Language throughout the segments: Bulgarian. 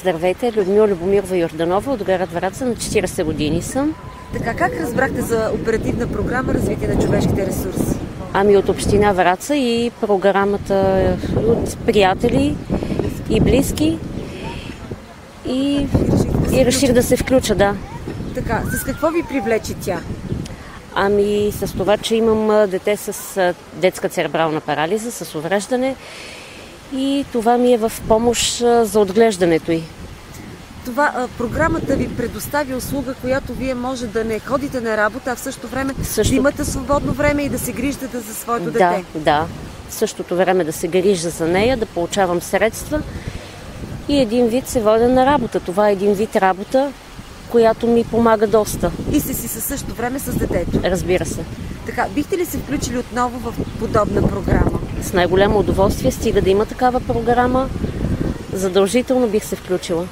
Здравейте, Людмила Любомирова Йорданова от град Враца, на 40 години съм. Така, как разбрахте за оперативна програма развитие на човешките ресурси? Ами от община Враца и програмата от приятели и близки. И реших да се включа, да. Така, с какво ви привлече тя? Ами с това, че имам дете с детска церебрална парализа, с увреждане и това ми е в помощ за отглеждането й. Програмата ви предостави услуга, която вие може да не ходите на работа, а в същото време да имате свободно време и да се грижите за своето дете. Да. В същото време да се грижа за нея, да получавам средства и един вид се водя на работа. Това е един вид работа, която ми помага доста. И сте си със същото време с детето? Разбира се. Така, бихте ли се включили отново в подобна програма? С най-голямо удоволствие, стига да има такава програма, задължително бих се включила.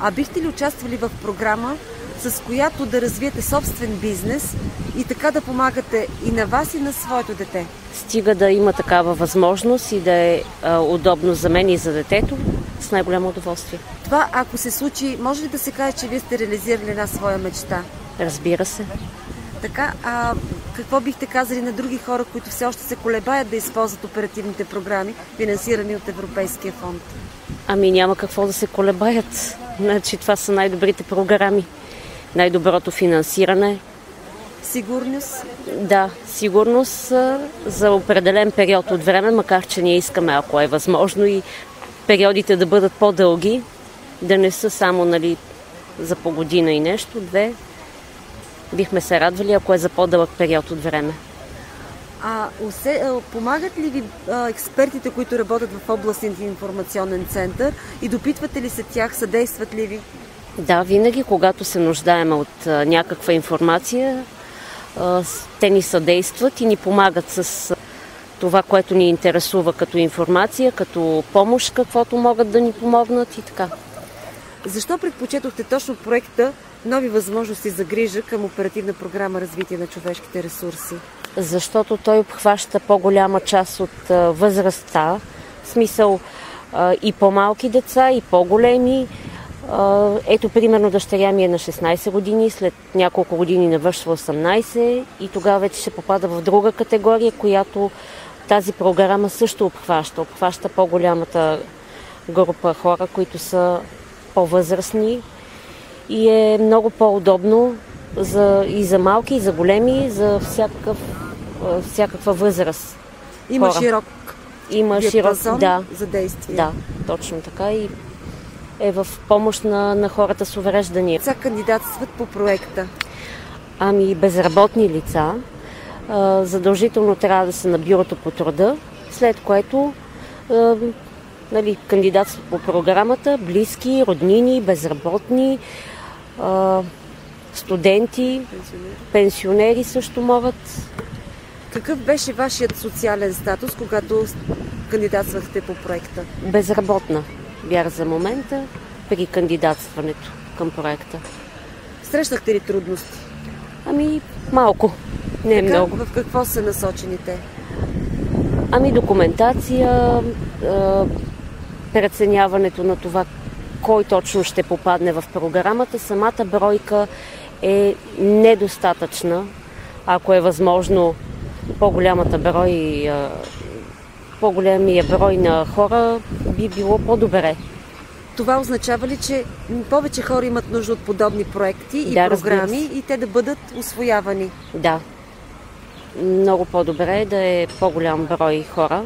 А бихте ли участвали в програма, с която да развиете собствен бизнес и така да помагате и на вас, и на своето дете? Стига да има такава възможност и да е удобно за мен и за детето, с най-голямо удоволствие. Това, ако се случи, може ли да се каже, че вие сте реализирали една своя мечта? Разбира се. Така, какво бихте казали на други хора, които все още се колебаят да използват оперативните програми, финансирани от Европейския фонд? Ами няма какво да се колебаят. Значи това са най-добрите програми. Най-доброто финансиране. Сигурност? Да, сигурност за определен период от време, макар че ние искаме, ако е възможно, и периодите да бъдат по-дълги, да не са само за по година и нещо, две. Бихме се радвали, ако е за по-дълъг период от време. Помагат ли ви експертите, които работят в областния информационен център и допитвате ли се тях, съдействат ли ви? Да, винаги, когато се нуждаем от някаква информация, те ни съдействат и ни помагат с това, което ни интересува като информация, като помощ, каквото могат да ни помогнат и така. Защо предпочетохте точно проекта "Нови възможности за грижа" към оперативна програма развитие на човешките ресурси? Защото той обхваща по-голяма част от възрастта, в смисъл и по-малки деца, и по-големи. Ето, примерно, дъщеря ми е на 16 години, след няколко години навършва 18 и тогава вече ще попада в друга категория, която тази програма също обхваща. Обхваща по-голямата група хора, които са по-възрастни и е много по-удобно и за малки, и за големи, за всякаква възраст. Има широк диапазон за действие. Да, точно така и е в помощ на хората с увреждания. Лица кандидатстват по проекта? Ами безработни лица. Задължително трябва да са на бюрото по труда, след което кандидатстват по програмата, близки, роднини, безработни, студенти, пенсионери също могат. Какъв беше вашият социален статус, когато кандидатствахте по проекта? Безработна бях за момента при кандидатстването към проекта. Срещнахте ли трудности? Ами малко, не е много. В какво са насочени те? Ами документация, преценяването на това кой точно ще попадне в програмата. Самата бройка е недостатъчна. Ако е възможно по-големия брой на хора, би било по-добре. Това означава ли, че повече хора имат нужда от подобни проекти и програми и те да бъдат усвоявани? Да. Много по-добре е да е по-голям брой хора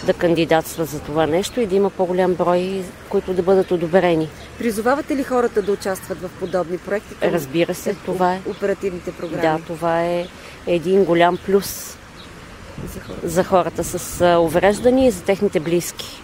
да кандидатства за това нещо и да има по-голям брой, които да бъдат одобрени. Призовавате ли хората да участват в подобни проекти? Разбира се, това е. Оперативните програми. Да, това е един голям плюс за хората с увреждания и за техните близки.